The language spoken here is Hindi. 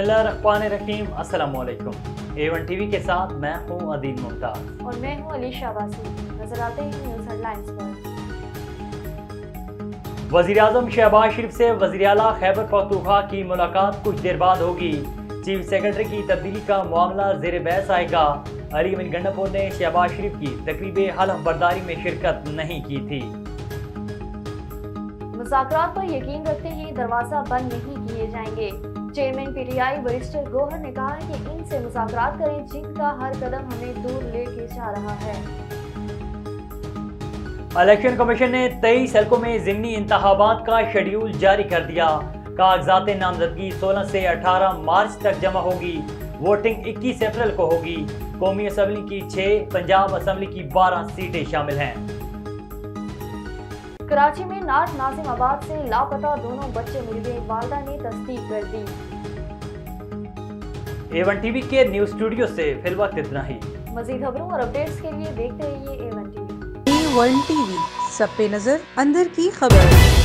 बिस्मिल्लाहिर्रहमानिर्रहीम। अस्सलामुअलैकुम। A1 टीवी के साथ मैं हूँ अदील मुमताज और मैं हूँ अली शाबासी। नजर आते हैं न्यूज़ हेडलाइंस पर। वज़ीर-ए-आज़म शहबाज शरीफ से वज़ीर आला खैबर पख्तूनख्वा की मुलाकात कुछ देर बाद होगी। चीफ सेक्रेटरी की तब्दीली का मामला ज़ेर बहस आएगा। अली अमीन गंडापुर ने शहबाज शरीफ की तकरीब हल्फ बर्दारी में शिरकत नहीं की थी। मुज़ाकरात पर यकीन रखते हैं दरवाजा बंद नहीं किए जाएंगे। चेयरमैन पीटीआई बैरिस्टर गौहर ने कहा कि इनसे मुज़ाकरात करें जिनका हर कदम हमें दूर लेके जा रहा है। इलेक्शन कमीशन ने 23 हलकों में ज़िमनी इंतखाबात का शेड्यूल जारी कर दिया। कागजात नामजदगी 16 से 18 मार्च तक जमा होगी। वोटिंग 21 अप्रैल को होगी। कौमी असम्बली की 6, पंजाब असम्बली की 12 सीटें शामिल हैं। कराची में नाट नाजिमाबाद से लापता दोनों बच्चे मिल गए, वालदा ने तस्दीक कर दी। A1 टीवी के न्यूज़ स्टूडियो से फिलवक्त इतना ही। मजीद खबरों और अपडेट्स के लिए देखते रहिए A1 टीवी। A1 टीवी, सब पे नजर, अंदर की खबर।